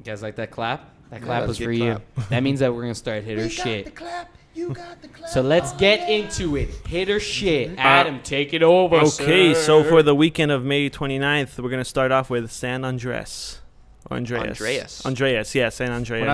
You guys like that clap? That Yeah, clap that's was a for good you. clap. That means that we're gonna start hit or We shit. got the clap. You got the clap. So let's get into it. Hit or shit. Adam, take it over. Okay, sir. so for the weekend of May 29th, we're going to start off with San Andreas. Or Andreas. Andreas, yeah, San Andreas. We're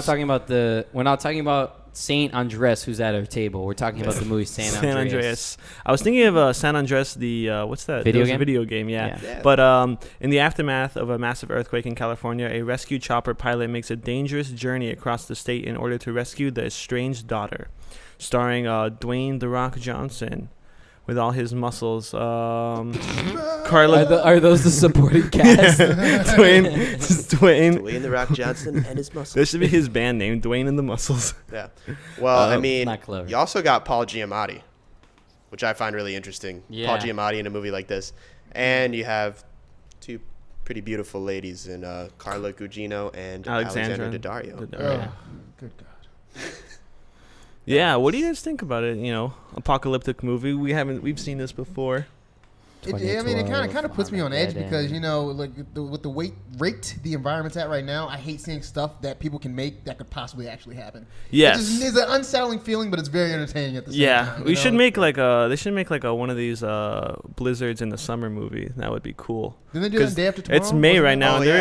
not talking about Saint Andres, who's at our table. We're talking about the movie San Andreas. I was thinking of San Andreas, the what's that? Video It was game? a video game, yeah. Yeah. But in the aftermath of a massive earthquake in California, a rescue chopper pilot makes a dangerous journey across the state in order to rescue the estranged daughter, starring Dwayne "The Rock" Johnson. With all his muscles, Carla. Are those the supporting cast? Dwayne. Dwayne The Rock Johnson and his muscles. This should be his band name, Dwayne and the Muscles. Yeah. Well, I mean, not clever. you also got Paul Giamatti, which I find really interesting. Yeah. Paul Giamatti in a movie like this. And you have two pretty beautiful ladies in Carla Gugino and Alexandra Daddario. Oh, good God. Yeah, what do you guys think about it? You know, apocalyptic movie. We've seen this before. I mean, it kind of puts me on edge because, you know, like with the rate the environment's at right now, I hate seeing stuff that people can make that could possibly actually happen. Yes. It's an unsettling feeling, but it's very entertaining at the same time. We should make like they should make like one of these blizzards in the summer movie. That would be cool. Didn't they do that 'Cause Day After Tomorrow? It's May right now, Oh, and yeah,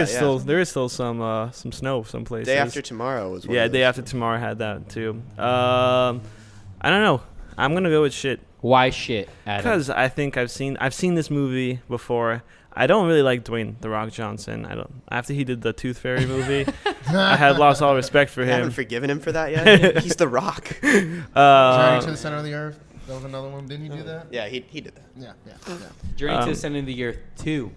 there is still some snow some places. Day After Tomorrow was one Yeah, of Day those. After Tomorrow had that too. I don't know. I'm gonna go with shit. Why shit, Adam? Because I think I've seen this movie before. I don't really like Dwayne The Rock Johnson. After he did the Tooth Fairy movie, I had lost all respect for You haven't him. forgiven him for that yet? He's The Rock. Journey to the Center of the Earth. That was another one. Didn't he do that? Yeah, he did that. Yeah. Journey to the Center of the Earth 2,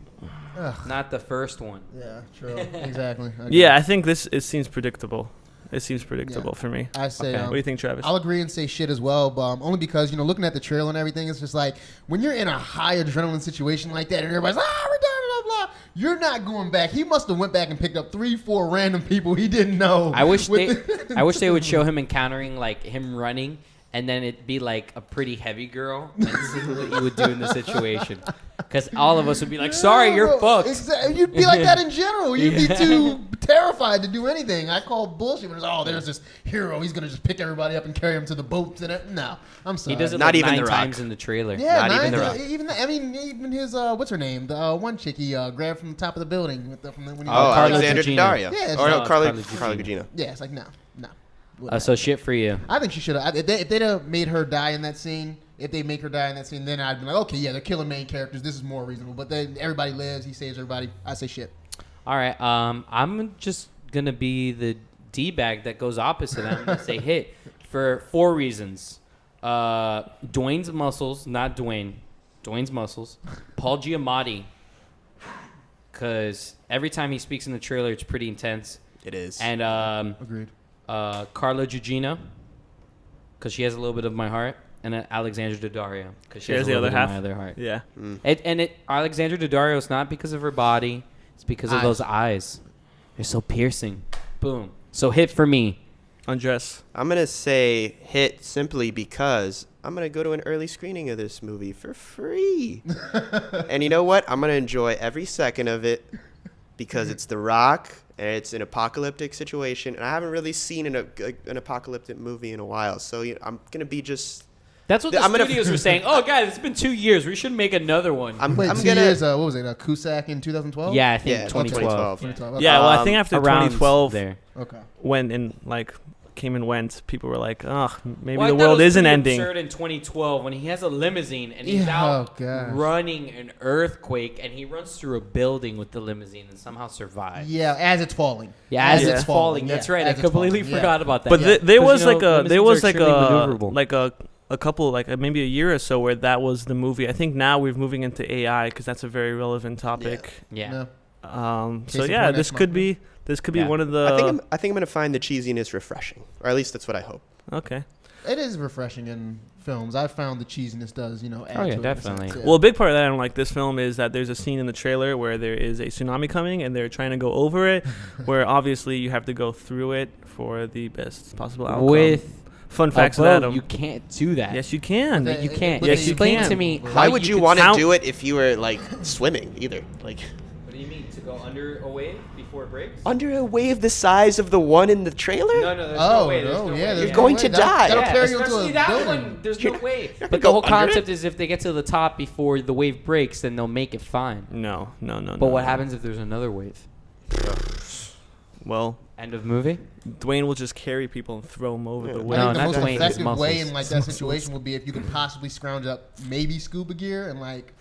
Ugh. not the first one. Yeah, true. Exactly. Okay. Yeah, I think it seems predictable. It seems predictable for me. I say, Okay. What do you think, Travis? I'll agree and say shit as well, but only because, you know, looking at the trailer and everything, it's just like when you're in a high adrenaline situation like that and everybody's like, we're done, blah, blah, you're not going back. He must have went back and picked up 3-4 random people he didn't know. I wish they would show him encountering like him running, and then it'd be like a pretty heavy girl, and see what you would do in the situation. Because all of us would be like, sorry, you're fucked. Exactly. You'd be like that in general. You'd be too terrified to do anything. I call bullshit when it's, there's this hero. He's going to just pick everybody up and carry them to the boats. No, I'm sorry. He does it Not like even 9 The Rock. times in the trailer. Yeah, Not even The Rock. Even his what's her name? The one chick he grabbed from the top of the building when he Oh, Carla Alexandra Gugino. Daddario. Yeah, Or no, no, Carla Carla Gugino. yeah, it's like no. So shit for you. I think she should have. If they'd have made her die in that scene, if they make her die in that scene, then I'd be like, okay, yeah, they're killing main characters. This is more reasonable. But then everybody lives. He saves everybody. I say shit. All right. I'm just gonna be the D-bag that goes opposite. I'm gonna say hit for 4 reasons. Dwayne's muscles, not Dwayne. Dwayne's muscles. Paul Giamatti, because every time he speaks in the trailer, it's pretty intense. It is. And Agreed. Carla Gugino, because she has a little bit of my heart, and then Alexandra Daddario, because she has a the little other bit half. of my other heart. Yeah. Alexandra Daddario is not because of her body; it's because of those eyes. They're so piercing. Boom. So hit for me. Undress. I'm going to say hit simply because I'm going to go to an early screening of this movie for free. And you know what? I'm going to enjoy every second of it because it's The Rock and it's an apocalyptic situation. And I haven't really seen an apocalyptic movie in a while. So I'm going to be just... That's what the I'm gonna- studios were saying. Oh, guys, it's been 2 years. We should make another one. Wait, I'm 2 gonna... years. What was it? Cusack in 2012. Yeah, I think Yeah, 2012. 2012. Okay. Yeah, well, I think after Around 2012, there. Okay. when came and went, people were like, "Oh, maybe Well, I the thought it world was isn't pretty ending." Absurd in 2012 when he has a limousine and he's Yeah, out oh, gosh. running an earthquake and he runs through a building with the limousine and somehow survives. Yeah, as it's falling. Yeah, as Yeah. it's falling. That's Yeah, right. I as it's completely falling, yeah. forgot about that. But Yeah. there 'Cause, was like limousines are extremely maneuverable. a couple maybe a year or so where that was the movie. I think now we're moving into AI because that's a very relevant topic. Yeah. No. So in yeah, point this next could month. be Yeah. one of the. I think I'm going to find the cheesiness refreshing. Or at least that's what I hope. Okay. It is refreshing in films. I found the cheesiness does, add Oh, yeah, to it in a definitely. sense, Well, a big part of that I don't like this film is that there's a scene in the trailer where there is a tsunami coming and they're trying to go over it, where obviously you have to go through it for the best possible outcome. With fun facts a with boat, Adam. you can't do that. Yes, you can. Okay. You can't. Yes, you Explain can. to me. Why would you could- want to how- do it if you were, like, swimming either? Like... do you mean to go under a wave before it breaks? Under a wave the size of the one in the trailer? No, there's no way. There's no, no yeah, way. there's You're no going way. to die. That'll Yeah, carry you into especially a that building. one. There's no way. gonna But go the whole under it? concept is if they get to the top before the wave breaks, then they'll make it fine. No. But what happens if there's another wave? Well, End of movie? Dwayne will just carry people and throw them over the I wave. No, think the not most Dwayne, his effective way muscles. in like that situation would be if you could possibly scrounge up maybe scuba gear and like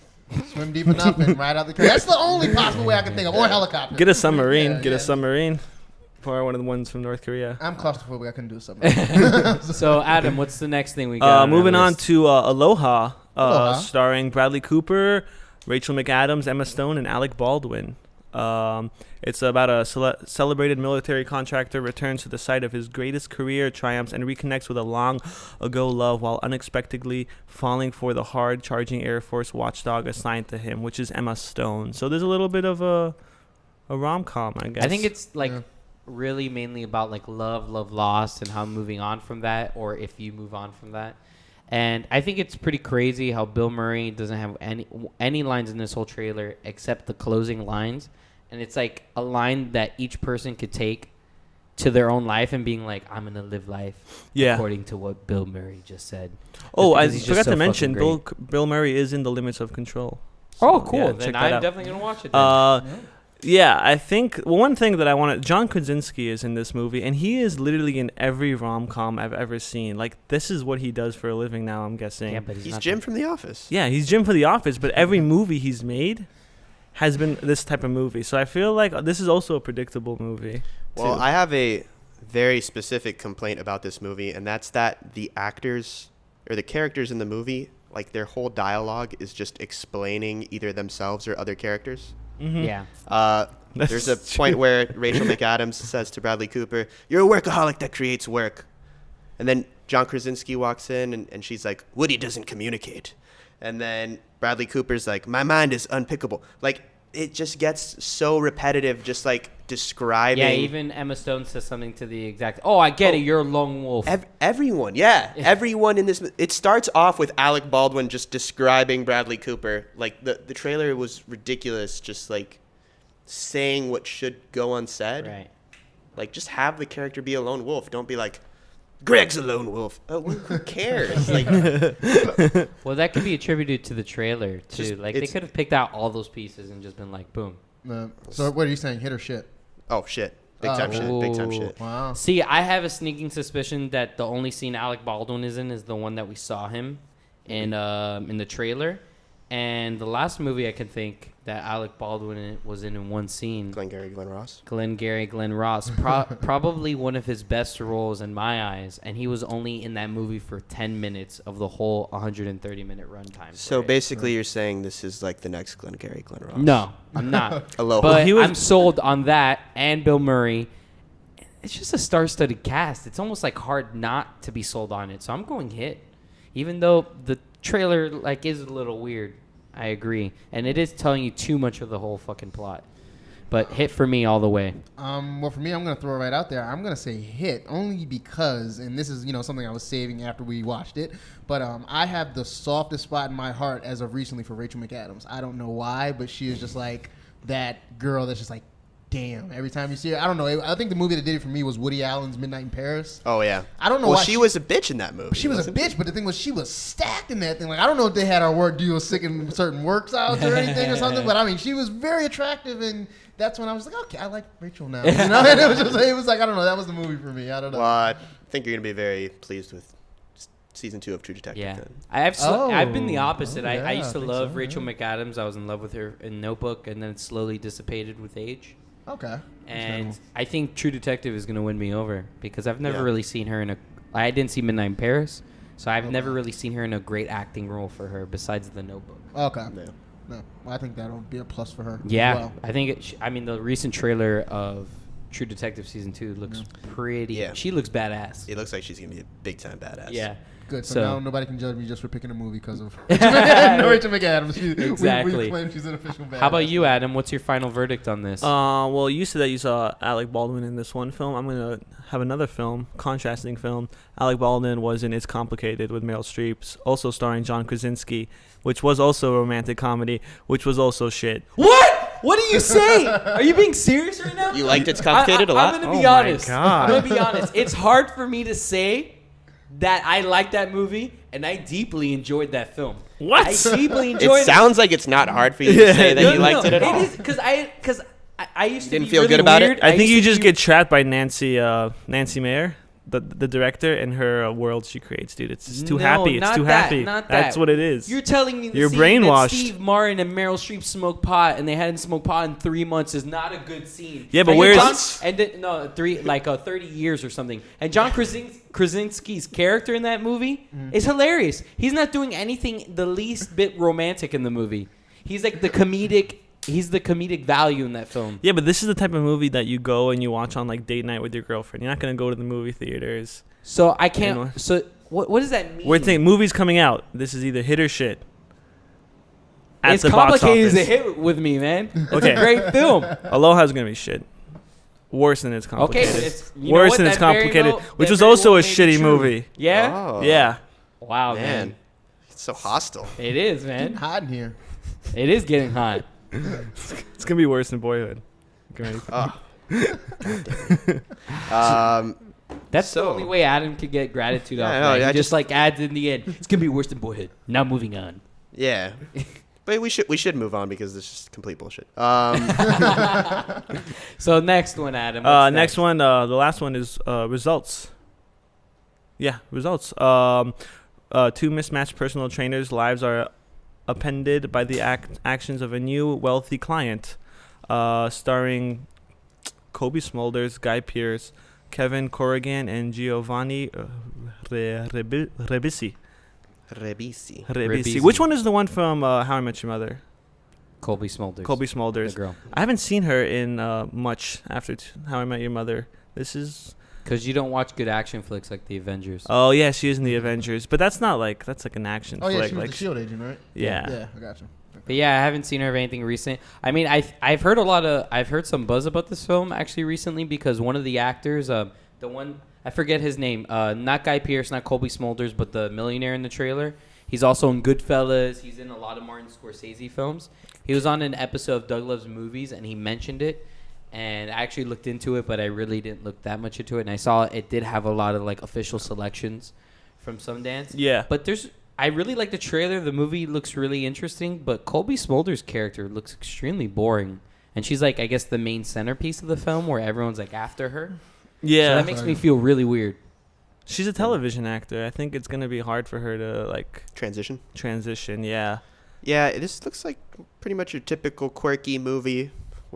swim deep enough and ride out the current. That's the only possible way I can think of, or a helicopter. Get a submarine. Yeah, Get yeah. a submarine. For one of the ones from North Korea. I'm claustrophobic. I couldn't do a submarine. So, Adam, what's the next thing we got? Moving our on list? to Aloha, Aloha. starring Bradley Cooper, Rachel McAdams, Emma Stone, and Alec Baldwin. It's about a celebrated military contractor returns to the site of his greatest career triumphs and reconnects with a long-ago love while unexpectedly falling for the hard-charging Air Force watchdog assigned to him, which is Emma Stone. So there's a little bit of a rom-com, I guess. I think it's like Yeah. really mainly about like love lost, and how moving on from that, or if you move on from that. And I think it's pretty crazy how Bill Murray doesn't have any lines in this whole trailer except the closing lines, and it's like a line that each person could take to their own life and being like, I'm gonna live life according to what Bill Murray just said. Oh, I because he's just forgot so to mention, fucking great. Bill Murray is in The Limits of Control. Oh, So, cool. yeah, Then check that I'm out. definitely gonna watch it. Then. Yeah, I think one thing that I want to... John Krasinski is in this movie, and he is literally in every rom-com I've ever seen. Like, this is what he does for a living now, I'm guessing. Yeah, but He's not Jim from The Office. Yeah, he's Jim for The Office, but every movie he's made has been this type of movie. So I feel like this is also a predictable movie. Well, too. I have a very specific complaint about this movie, and that's that the actors or the characters in the movie, like their whole dialogue is just explaining either themselves or other characters. Mhm. Yeah. There's a point where Rachel McAdams says to Bradley Cooper, "You're a workaholic that creates work." And then John Krasinski walks in and she's like, "Woody doesn't communicate." And then Bradley Cooper's like, "My mind is unpickable." Like, it just gets so repetitive, just like describing. Yeah, even Emma Stone says something to the exact. Oh, I get it. You're a lone wolf. Everyone, yeah. Everyone in this. It starts off with Alec Baldwin just describing Bradley Cooper. Like, the trailer was ridiculous, just like saying what should go unsaid. Right. Like, just have the character be a lone wolf. Don't be like, Greg's a lone wolf. Oh, who cares? Like, Well, that could be attributed to the trailer too. Just- Like they it's- could have picked out all those pieces and just been like, boom. So what are you saying? Hit or shit? oh shit, big time shit, big time shit. Wow. See, I have a sneaking suspicion that the only scene Alec Baldwin is in is the one that we saw him in the trailer, and the last movie I can think that Alec Baldwin was in one scene. Glengarry Glen Ross. Glenn Ross, probably one of his best roles in my eyes, and he was only in that movie for 10 minutes of the whole 130-minute runtime. So for it. basically, you're saying this is like the next Glengarry Glen Ross. No, I'm not. Aloha. But he was- I'm sold on that and Bill Murray. It's just a star-studded cast. It's almost like hard not to be sold on it. So I'm going hit, even though the trailer like is a little weird. I agree, and it is telling you too much of the whole fucking plot. But hit for me all the way. Well, for me, I'm gonna throw it right out there. I'm gonna say hit only because, and this is something I was saving after we watched it. But I have the softest spot in my heart as of recently for Rachel McAdams. I don't know why, but she is just like that girl that's just like, damn. Every time you see her, I don't know. I think the movie that did it for me was Woody Allen's Midnight in Paris. Oh yeah. I don't know Well, why she was a bitch in that movie. She was a wasn't bitch, but the thing was, she was stacked in that thing. Like, I don't know if they had our work deal sick in certain works outs or anything or something, but I mean, she was very attractive, and that's when I was like, okay, I like Rachel now. And it was like, I don't know, that was the movie for me. I don't know. Well, I think you're gonna be very pleased with season 2 of True Detective. Yeah, Then. I've been the opposite. Oh, I yeah, used to I think love so, Rachel yeah. McAdams. I was in love with her in Notebook, and then it slowly dissipated with age. Okay. And I think True Detective is going to win me over because I've never Yeah. really seen her in a. I didn't see Midnight in Paris, so I've never really seen her in a great acting role for her besides The Notebook. Okay. No. No, well, I think that'll be a plus for her. Yeah, As well. I think. I mean, the recent trailer of True Detective season 2 looks pretty. Yeah. She looks badass. It looks like she's gonna be a big time badass. Yeah. Good. So, So- now nobody can judge me just for picking a movie because of Rachel McAdams. Exactly. We claim she's an official badass. How about you, Adam? What's your final verdict on this? Well, you said that you saw Alec Baldwin in this one film. I'm going to have another film, contrasting film. Alec Baldwin was in It's Complicated with Meryl Streep, also starring John Krasinski, which was also a romantic comedy, which was also shit. What? What are you saying? Are you being serious right now? You liked It's Complicated a lot? I'm gonna be Oh my honest. God. I'm gonna be honest. It's hard for me to say that I like that movie and I deeply enjoyed that film. What? I deeply enjoyed It sounds like it's not hard for you to say that you liked it at all. It is because I used to Didn't be feel really good about it? weird. I think used you to just be- get trapped by Nancy Mayer, the director, and her world she creates, dude. It's just too No, happy. It's not too that, happy. not That's that. what it is. You're telling me the You're scene brainwashed. that Steve Martin and Meryl Streep smoked pot and they hadn't smoked pot in 3 months is not a good scene. Yeah, but And where's- John, and then, no 30 years or something. And John Krasinski's character in that movie is hilarious. He's not doing anything the least bit romantic in the movie. He's like the comedic. He's the comedic value in that film. Yeah, but this is the type of movie that you go and you watch on like date night with your girlfriend. You're not gonna go to the movie theaters. So I Anyway. can't. So what does that mean? We're thinking movies coming out. This is either hit or shit. At It's the box complicated office. as a hit with me, man. It's Okay. a great film. Aloha's gonna be shit. Worse than It's Okay, Complicated. it's, you know Worse what? than It's That very Complicated, well- which that was very also well a may be shitty true. movie. Yeah. Oh. Yeah, Wow, man. Man. It's so hostile. It is, Getting man. hot in here. It is getting hot. it's gonna be worse than Boyhood. Get ready. Oh. That's So- the only way Adam could get gratitude off. Yeah, I know, That. He I just just- like adds in the end. It's gonna be worse than Boyhood. Now moving on. Yeah. But we should move on because this is complete bullshit. So next one, Adam. What's Next one, the last one is results. Yeah, results. Two mismatched personal trainers' lives are upended by the actions of a new wealthy client, starring Kobe Smulders, Guy Pearce, Kevin Corrigan, and Giovanni Ribisi. Rebisi. Which one is the one from How I Met Your Mother? Colby Smulders. Colby The Smulders. girl. I haven't seen her in much after How I Met Your Mother. This is... Because you don't watch good action flicks like The Avengers. Oh, yeah, she is in The Avengers. But that's not like... That's like an action Oh yeah, flick. she was like, the shield agent, right? Yeah. Yeah, I got you. But yeah, I haven't seen her of anything recent. I mean, I've heard I've heard some buzz about this film actually recently because one of the actors, the one I forget his name, not Guy Pearce, not Colby Smulders, but the millionaire in the trailer. He's also in Goodfellas. He's in a lot of Martin Scorsese films. He was on an episode of Doug Loves Movies, and he mentioned it. And I actually looked into it, but I really didn't look that much into it. And I saw it did have a lot of like official selections from Sundance. Yeah. But I really like the trailer. The movie looks really interesting, but Colby Smulders' character looks extremely boring. And she's like, I guess, the main centerpiece of the film where everyone's like after her. Yeah. So that makes me feel really weird. She's a television actor. I think it's going to be hard for her to, like, Transition. yeah. Yeah, this looks like pretty much your typical quirky movie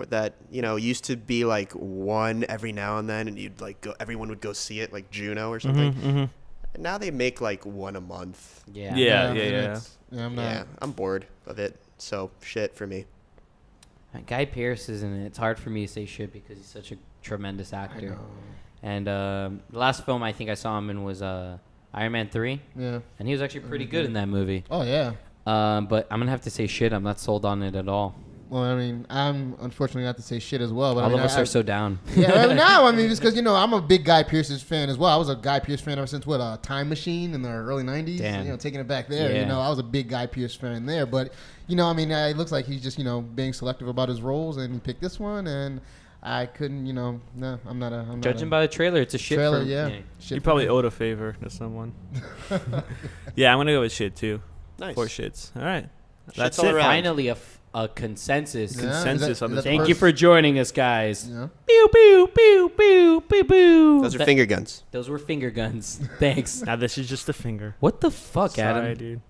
that, used to be like one every now and then, and you'd like everyone would go see it, like Juno or something. Mm-hmm. And now they make like one a month. Yeah. Yeah. and I'm not. Yeah, I'm bored of it. So shit for me. Guy Pearce is in it. It's hard for me to say shit because he's such a tremendous I actor. know. And the last film I think I saw him in was Iron Man 3. Yeah. And he was actually pretty good in that movie. Oh yeah. But I'm going to have to say shit. I'm not sold on it at all. Well, I mean, I'm unfortunately not to say shit as well, but All I mean, of us are so down. Yeah, now I mean, just because I'm a big Guy Pearce's fan as well. I was a Guy Pearce fan ever since Time Machine in the early '90s. Damn. Taking it back there. Yeah. I was a big Guy Pearce fan there. But I mean, it looks like he's just being selective about his roles, and he picked this one, and I couldn't. No, I'm not a. Judging by the trailer, it's a shit trailer, film. yeah. You probably owed a favor to someone. Yeah, I'm going to go with shit, too. Nice. 4 shits. All right. Shit's That's all it. around. Finally, a consensus. Yeah, Consensus on this. Thank you for joining us, guys. Yeah. Pew, pew, pew, pew, pew, pew. Those are finger guns. Those were finger guns. Thanks. Now, this is just a finger. What the fuck, Sorry, Adam? dude.